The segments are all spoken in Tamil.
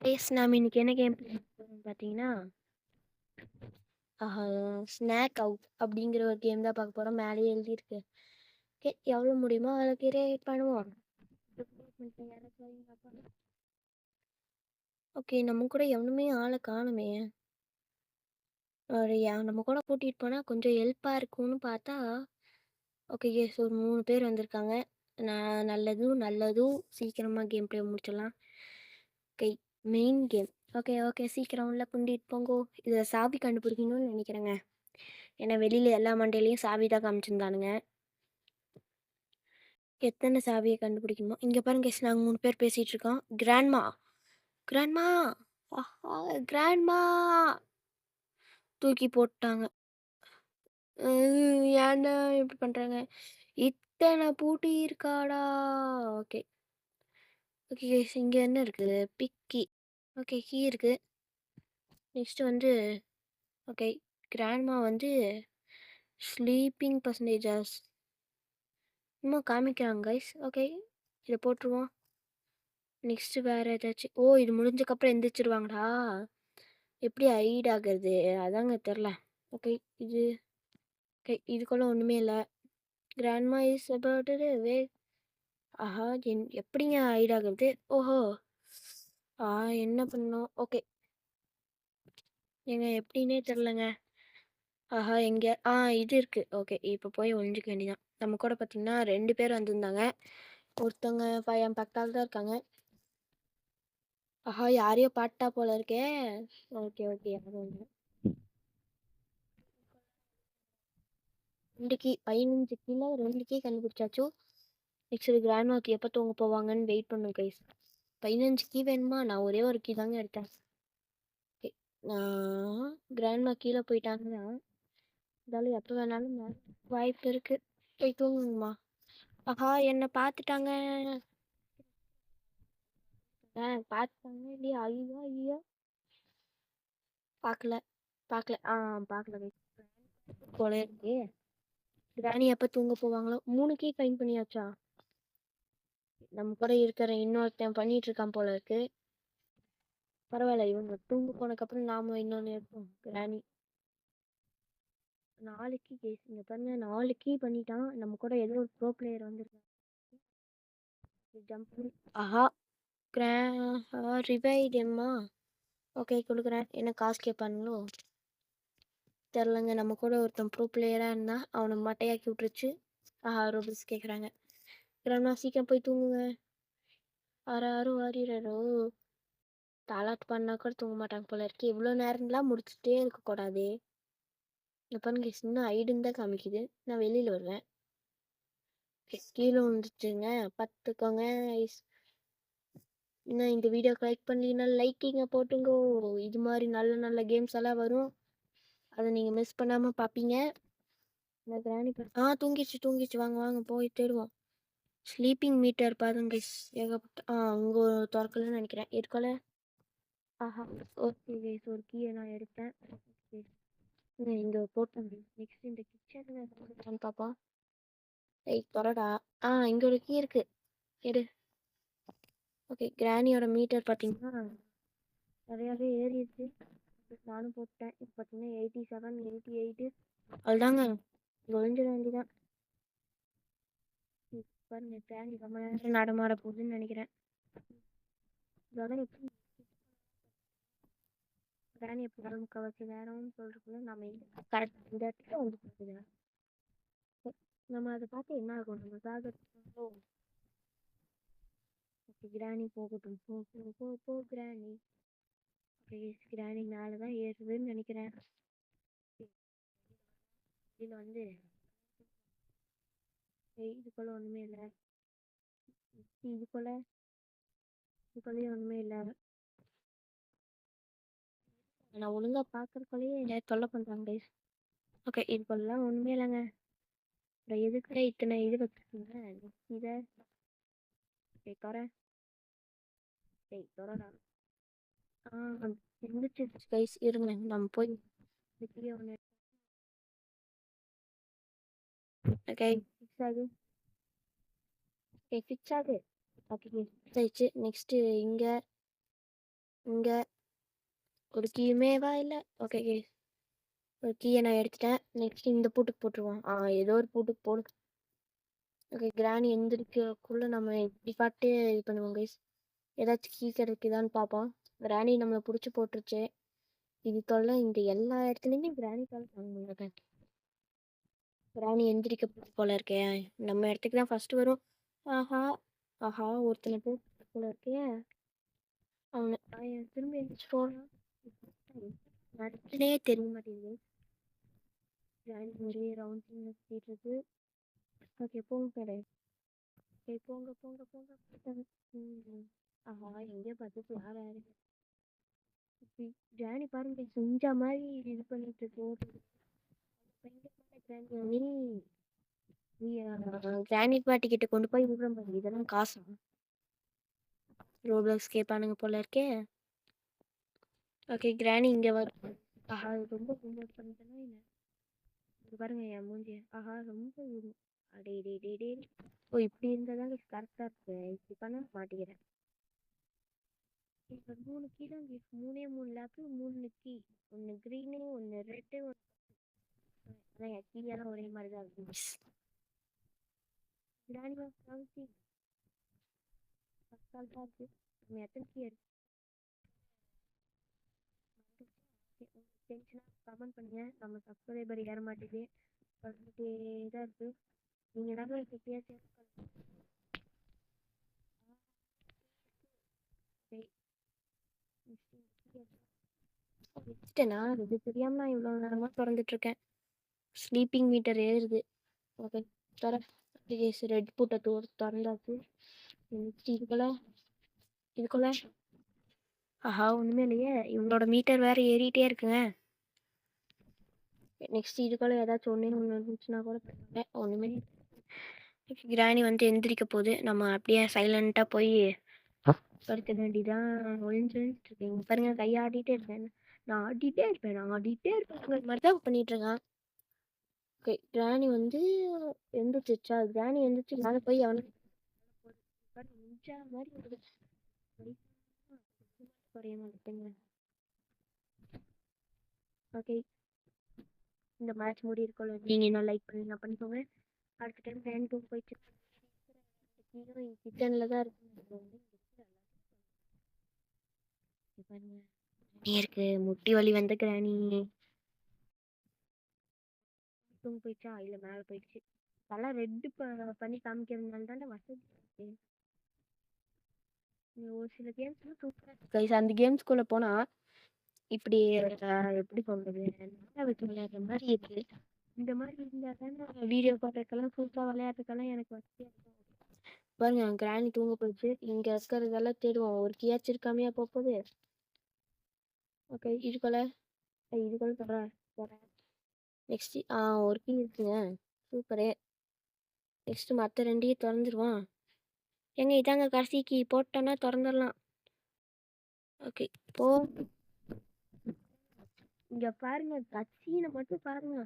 நாம இன்னைக்கு என்ன கேம் பார்த்தீங்கன்னா, ஸ்நாக் அவுட் அப்படிங்கிற ஒரு கேம் தான் பார்க்க போகிறோம். மேலேயே எழுதியிருக்கு. ஓகே, எவ்வளோ முடியுமோ அவ்வளோ கிரியேட் பண்ணுவோம். ஓகே, நம்ம கூட எவனுமே ஆளை காணுமே. நம்ம கூட கூட்டிகிட்டு போனால் கொஞ்சம் ஹெல்ப்பாக இருக்கும்னு பார்த்தா, ஓகே எஸ், ஒரு 3 பேர் வந்திருக்காங்க. நான் நல்லதும் சீக்கிரமாக கேம் ப்ளே முடிச்சிடலாம். Okay, main game. Okay okay, சீக்கிரம் உள்ள கூட்டிகிட்டு போங்கோ. இதில் சாவி கண்டுபிடிக்கணும்னு நினைக்கிறேங்க. ஏன்னா வெளியில் எல்லா மண்டையிலையும் சாவி தான் காமிச்சிருந்தானுங்க. எத்தனை சாவியை கண்டுபிடிக்கணுமோ இங்கே பாருங்க. நாங்கள் 3 பேர் பேசிகிட்டு இருக்கோம். கிராண்ட்மா கிராண்ட்மா ஆஹா, கிராண்ட்மா தூக்கி போட்டாங்க. ஏன்டா இப்படி பண்ணுறாங்க? இத்தனை பூட்டி இருக்காடா. ஓகே ஓகே, இங்கே என்ன இருக்குது? பிக்கி. ஓகே, கீ இருக்குது. நெக்ஸ்ட் வந்து ஓகே, கிராண்ட்மா வந்து ஸ்லீப்பிங் பர்சன்டேஜஸ் இன்னும் காமிக்கிறாங்க கைஸ். ஓகே, இதை போட்டுருவோம். நெக்ஸ்ட்டு வேறு ஏதாச்சும். ஓ, இது முடிஞ்சக்கப்புறம் எந்திரிச்சிருவாங்கடா. எப்படி ஹைட் ஆகுறது அதாங்க தெரில. ஓகே, இது ஓகே, இதுக்குள்ள ஒன்றுமே இல்லை. கிராண்ட்மா இஸ் அபவுட் வே. ஆஹா, எப்படிங்க ஹைட் ஆகுறது? ஓஹோ, என்ன பண்ணோம்? ஓகே ஏங்க, எப்படின்னே தெரிலங்க. ஆஹா, எங்கே இது இருக்குது. ஓகே, இப்போ போய் ஒழிஞ்சிக்க வேண்டியதான். நம்ம கூட பார்த்தீங்கன்னா 2 பேர் வந்திருந்தாங்க. ஒருத்தவங்க என் பக்கத்தால் தான் இருக்காங்க. ஆஹா, யாரையோ பாட்டா போல இருக்கே. ஓகே ஓகே, அது ஒன்று. 2 கீ 15 கீழே 2 கீ கண்டுபிடிச்சாச்சு. நெக்ஸ்ட் கிராண்ட்மாக்கு எப்போ தூங்க போவாங்கன்னு வெயிட் பண்ணும் கைஸ். 15 கீ வேணுமா? நான் ஒரே ஒரு கீ தாங்க எடுத்தேன். ஓகே, நான் கிராண்ட்மா கீழே போயிட்டாங்கன்னா இருந்தாலும் எப்போ வேணாலும் வாய்ப்பு இருக்குது. போய் தூங்குங்கம்மா. ஆஹா, என்னை பார்த்துட்டாங்க. பார்த்துட்டாங்க இல்லையா? ஐயோ ஐயோ, பார்க்கல பார்க்கல பார்க்கல போல இருக்கே. கிராணி எப்போ தூங்க போவாங்களோ? 3 கீ ஃபைன் பண்ணியாச்சா? நம்ம கூட இருக்கிற இன்னொருத்தன் பண்ணிட்டு இருக்கான் போல இருக்கு. பரவாயில்ல, இவங்க தூங்க போனதுக்கப்புறம் நாம இன்னொன்று எடுப்போம். கிராணி 4 கீ கேஸ். இங்கே பாருங்க, 4 கீ பண்ணிட்டான். நம்ம கூட ஏதோ ஒரு ப்ரோ பிளேயர் வந்துருக்கான். ஜம்ப் ஆஹா, ரிவைடம்மா. ஓகே, கொடுக்குறேன். என்ன காசு கேட்பானுங்களோ தெரிலங்க. நம்ம கூட ஒருத்தன் ப்ரோ பிளேயராக இருந்தால் அவனை மட்டையாக்கி விட்டுருச்சு. ரோபல்ஸ் கேட்குறாங்க. கிராண்ட்மா சீக்கிரம் போய் தூங்குங்க. ஆறாரு வாரிரோ. தாலாட்டு பண்ணா கூட தூங்க மாட்டாங்க போல இருக்கு. இவ்வளோ நேரம்லாம் முடிச்சுட்டே இருக்கக்கூடாது. பாருங்க, சின்ன ஐடுன்னு தான் காமிக்குது. நான் வெளியில் வருவேன். கீழே வந்துச்சுங்க, பார்த்துக்கோங்க. இன்னும் இந்த வீடியோக்கு லைக் பண்ணலீங்கன்னா லைக்கிங்க போட்டுங்கோ. இது மாதிரி நல்ல நல்ல கேம்ஸ் எல்லாம் வரும். அதை நீங்கள் மிஸ் பண்ணாமல் பார்ப்பீங்க. இந்த கிராணி தூங்கிடுச்சு. வாங்க வாங்க போய் தேடுவோம். ஸ்லீப்பிங் மீட்டர் பாருங்க கைஸ், ஏகப்பட்ட அங்கே திறக்கலன்னு நினைக்கிறேன். இருக்கல. ஆஹா, ஓகே கைஸ், ஒரு கீயை நான் எடுத்தேன். இங்கே போட்டேன். நெக்ஸ்ட் இந்த கிச்சனில் பார்ப்போம். தொடடா. இங்கே ஒரு கீ இருக்கு, எடு. ஓகே, கிராணியோட மீட்டர் பார்த்தீங்கன்னா நிறையாவே ஏறிடுச்சு. நானும் போட்டேன். இப்போ பார்த்தீங்கன்னா 87, 88. அதுதாங்க, இங்கே ஒழிஞ்சிட வேண்டியதான். பாருங்க, கிராணி ரொம்ப நேரம் நடமாட போகுதுன்னு நினைக்கிறேன். இதோட எப்படி கிராணி எப்படி முக்கால்வாசி நேரம்னு சொல்றதுக்குள்ள நம்ம கரெக்ட் இந்த இடத்துல வந்து போகுது. நம்ம அதை பார்த்து என்ன ஆகும்? நம்ம சாகோ. ஓகே, கிராணி போகட்டும். போ கிராணி. கிராணி மேலே தான் ஏறுதுன்னு நினைக்கிறேன். இதில் வந்து இதுக்குள்ள ஒன்றுமே இல்லை. இதுக்குள்ளேயும் ஒன்றுமே இல்லை. நான் ஒழுங்காக பார்க்குறக்குள்ளேயே தொல்லை பண்ணுறாங்க கைஸ். ஓகே, இதுக்குள்ளலாம் ஒன்றுமே இல்லைங்க. அப்புறம் எதுக்குற இத்தனை இது வச்சுருக்கீங்க? இதை தொடரா. இருந்துச்சு கைஸ். இருங்க, நம்ம போய் ஒன்று. ஓகே, ஃபிக்ஸ் ஆகு. ஓகே, ஃபிக்ஸ் ஆகு. ஓகே, ஃபிக்ஸ் ஆயிடுச்சு. நெக்ஸ்ட்டு இங்கே இங்கே ஒரு கீயுமேவா இல்லை. ஓகே கேஸ், ஒரு கீயை நான் எடுத்துட்டேன். நெக்ஸ்ட் இந்த பூட்டுக்கு போட்டுருவோம். ஏதோ ஒரு பூட்டுக்கு போடு. ஓகே, கிராணி எந்திரிக்கக்குள்ளே நம்ம இப்படி பாட்டு இது பண்ணுவோம் கைஸ். ஏதாச்சும் கீ கிடைக்குதான்னு பார்ப்போம். கிராணி நம்மளை பிடிச்சி போட்டுருச்சு. இது தொல்லை இங்கே எல்லா இடத்துலையுமே கிராணி கால் தாங்க முடியல. கிராணி எந்திரிக்க போல இருக்கே. நம்ம இடத்துக்கு தான் ஃபர்ஸ்ட் வரும். ஆஹா ஆஹா, ஒருத்தனை போல இருக்கே. அவனை திரும்பி எந்திரிச்சிட்டோன்னா நடத்துனே தெரிய மாட்டேங்குது. கிராணி ஒரே ரவுண்ட் சுற்றிட்டு இருக்கு. ஓகே போங்க கடை. ஓகே போங்க போங்க போங்க. ஆஹா, எங்கேயோ பார்த்து யார் யாரு கிராணி பாருங்க செஞ்ச மாதிரி இது பண்ணிட்டு இருக்கு. கிரானைட் பாட்டி கிட்ட கொண்டு போய் விடுறோம் பாரு. இதெல்லாம் காசா? ரோப்ளாக்ஸ் கேட்பானுங்க போல இருக்கே. ஓகே, கிராணி இங்கே வரும். ஆஹா, ரொம்ப ஹோம்ஒர்க் பண்ணிட்டேன்னா என்ன? இது பாருங்க என் மூஞ்சி. ஆஹா, ரொம்ப அடே டே டே டே. ஓ, இப்படி இருந்தால் தான் கரெக்டாக இருக்கு. இப்படி பண்ண மாட்டேங்கிறேன். இப்போ 3 கீ தான் இருக்கு. 3 லேப்பு 3 கீ. ஒன்று க்ரீனு, ஒன்று ரெட்டு, ஒன்று கீயெல்லாம் ஒரே மாதிரி தான் இருக்கு. கிராணி கீ அசால்ட்டாக இருக்கு. நம்ம எத்தனை கீ இருக்கு டென்ஷனாக கமெண்ட் பண்ணுங்க. நம்ம சப்ஸ்கிரைபர் ஏற மாட்டேங்குது, வந்துட்டே தான் இருக்கு. நீங்கள் தான் எப்படியாச்சும் வச்சுட்டேனா? இது தெரியாம நான் இவ்வளோ நேரமாக திறந்துட்டு இருக்கேன். ஸ்லீப்பிங் மீட்டர் ஏறுது. ஓகே தர ரெட் பூட்டை திறந்தாச்சு. இதுக்குள்ள ஆஹா, ஒன்றுமே இல்லையே. இவங்களோட மீட்டர் வேற ஏறிட்டே இருக்குங்க. நெக்ஸ்ட் இதுக்குள்ள ஏதாச்சும் ஒன்று இருந்துச்சுன்னா கூட ஒன்றுமே. கிராணி வந்து எந்திரிக்க போகுது. நம்ம அப்படியே சைலண்ட்டாக போய் படுக்க வேண்டிதான். ஒழிஞ்சுட்டு இருக்கீங்க பாருங்க, கையாடிட்டே இருப்பேன். நான் ஆடிட்டே இருப்பேன் மாதிரி தான் பண்ணிட்டு இருக்கேன். ஓகே, கிராணி வந்து எந்திரிச்சிச்சா? கிராணி எந்திரிச்சு மேலே போய் அவனுக்கு மாதிரி குறைய மாட்டேங்க. ஓகே, இந்த மேட்ச் மூடி இருக்கோம். நீங்கள் என்ன லைக் பண்ணி பண்ணிக்கோங்க. அடுத்த டைம் ஃபேன் ரூம் போயிட்டு கிச்சனில் தான் இருக்கு. இருக்கு முட்டி வலி வந்த கிராணி தூங்க போயிடுச்சா? இல்லை மேலே போயிடுச்சு. தலை ரெட்டு பண்ணி காமிக்கிறதுனால தானே வசதி. ஒரு சில கேம்ஸ்லாம் சூப்பராக கைஸ். அந்த கேம்ஸ்குள்ளே போனால் இப்படி எப்படி சொல்கிறது, நல்லா வச்சு விளையாடுற மாதிரி இருக்கு. இந்த மாதிரி இருந்தால் தானே வீடியோ பார்க்கறதுக்கெல்லாம் சூப்பராக விளையாடுறதுக்கெல்லாம் எனக்கு வசதியாக இருக்கும். பாருங்க, கிராணி தூங்க போயிடுச்சு. இங்கே இருக்கிறதெல்லாம் தேடுவோம். ஒரு கீயாச்சும் இருக்காமையா போகுது. ஓகே, இதுக்குள்ள சொல்கிறேன். நெக்ஸ்ட் ஒரு கீ இருக்குங்க. சூப்பரு. நெக்ஸ்ட் மற்ற ரெண்டையும் திறந்துருவான். ஏங்க இதாங்க கடைசி கீ, போட்டோன்னா திறந்துடலாம். ஓகே போ. இங்கே பாருங்க, கட்சினை மட்டும் பாருங்க.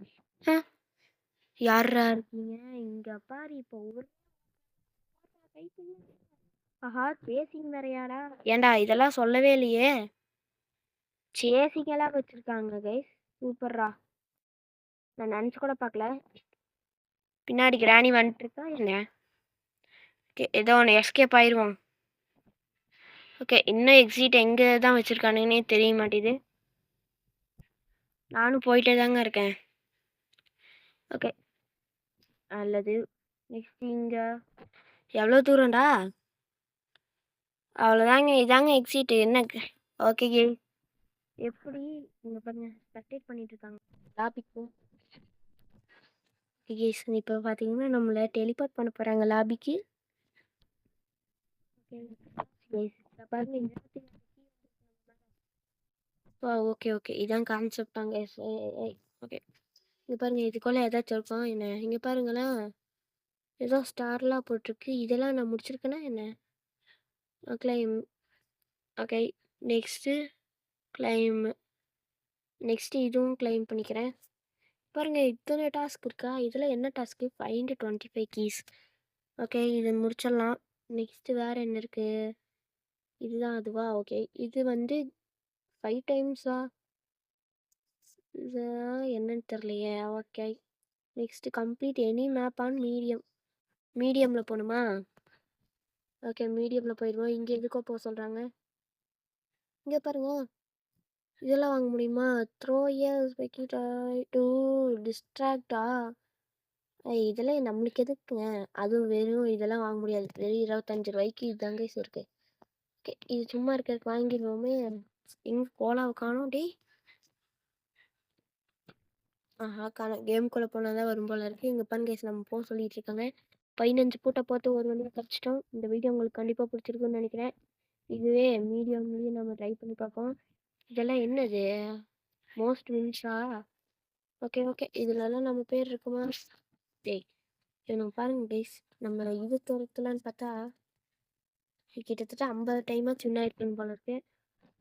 யாரா இருக்கீங்க இங்கே பாரு. இப்போ ஒரு ஆஹா, பேசிங் வேறையாடா. ஏண்டா இதெல்லாம் சொல்லவே இல்லையே. சேசிங்கெல்லாம் வச்சுருக்காங்க கைஸ். சூப்பர்ரா, நான் நினச்சி கூட பார்க்கல. பின்னாடி கிராணி வந்துட்டு இருக்கா என்ன? ஓகே, ஏதோ ஒன்று எஸ்கேப் ஆயிடுவோம். ஓகே, இன்னும் எக்ஸிட் எங்கே தான் வச்சுருக்கானுங்கன்னே தெரிய மாட்டேது. நானும் போயிட்டே தாங்க இருக்கேன். ஓகே நல்லது. நெக்ஸ்ட் இங்கே எவ்வளோ தூரம்டா? அவ்வளோதாங்க, இதாங்க எக்ஸிட். என்ன? ஓகே எப்படி இங்கே பாருங்க, ஸ்பெக்டேட் பண்ணிட்டு இருக்காங்க லாபிக்கு. இப்போ பார்த்தீங்கன்னா நம்மளை டெலிபோர்ட் பண்ண போகிறாங்க லாபிக்கு. பாருங்க, ஓகே ஓகே, இதான் கான்செப்டாங்க. ஓகே, இங்கே பாருங்கள், இதுக்குள்ளே ஏதாச்சும் இருக்கும் என்ன? இங்கே பாருங்களேன், ஏதோ ஸ்டார்லாம் போட்டிருக்கு. இதெல்லாம் நான் முடிச்சிருக்கேன்னா என்ன? Claim. Okay, next claim. Next இதுவும் கிளைம் பண்ணிக்கிறேன். பாருங்கள், இத்தனை டாஸ்க் இருக்கா? இதில் என்ன டாஸ்க்கு? Find 25 keys. ஓகே, இதை முடிச்சிடலாம். நெக்ஸ்ட்டு வேறு என்ன இருக்குது? இதுதான் அதுவா? ஓகே. இது வந்து 5 டைம்ஸா? இது என்னன்னு தெரியலையே. Okay. Next complete any map on medium. மீடியம்ல போணுமா? ஓகே மீடியம்ல போயிருவோம். இங்க எதுக்கோ போக சொல்றாங்க. இங்க பாருங்க. இதெல்லாம் வாங்க முடியுமா? த்ரோ எ ஸ்பெக்கிட் டு டிஸ்ட்ராக்டா? இதெல்லாம் நம்மளுக்கு எதுக்குங்க? அதுவும் வெறும் இதெல்லாம் வாங்க முடியாது. வெறும் 25 ரூபாய்க்கு இதுதாங்க கைஸ் இருக்கு. ஓகே இது சும்மா இருக்கிறதுக்கு வாங்கிடுவோமே. எங்க கோலாவை காணோம் டேய். ஆஹா காணோம். கேம்குள்ளே போனால் தான் வரும் போல இருக்குது. இங்கே பாருங்க கைஸ் நம்ம போக சொல்லிட்டு இருக்காங்க. 15 பூட்டை போட்டு ஒரு வழியாக தப்பிச்சிட்டோம். இந்த வீடியோ உங்களுக்கு கண்டிப்பாக பிடிச்சிருக்குன்னு நினைக்கிறேன். இதுவே மீடியம்லேயும் நம்ம ட்ரை பண்ணி பார்ப்போம். இதெல்லாம் என்னது? மோஸ்ட் வின்ஸா? ஓகே ஓகே இதுலலாம் நம்ம பேர் இருக்குமா? டேய் இவனுங்க பாருங்க கைஸ். நம்ம இது துரத்தலான்னு பார்த்தா கிட்டத்தட்ட 50 டைமாக சின்ன இருக்குன்னு போல இருக்கு.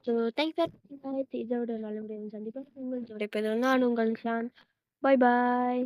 ஸோ தேங்க்ஸ் ஃபார் இதோட நல்ல முடியும் சந்திப்பாக உங்கள் நான் உங்கள் ஷான். பாய் பாய்.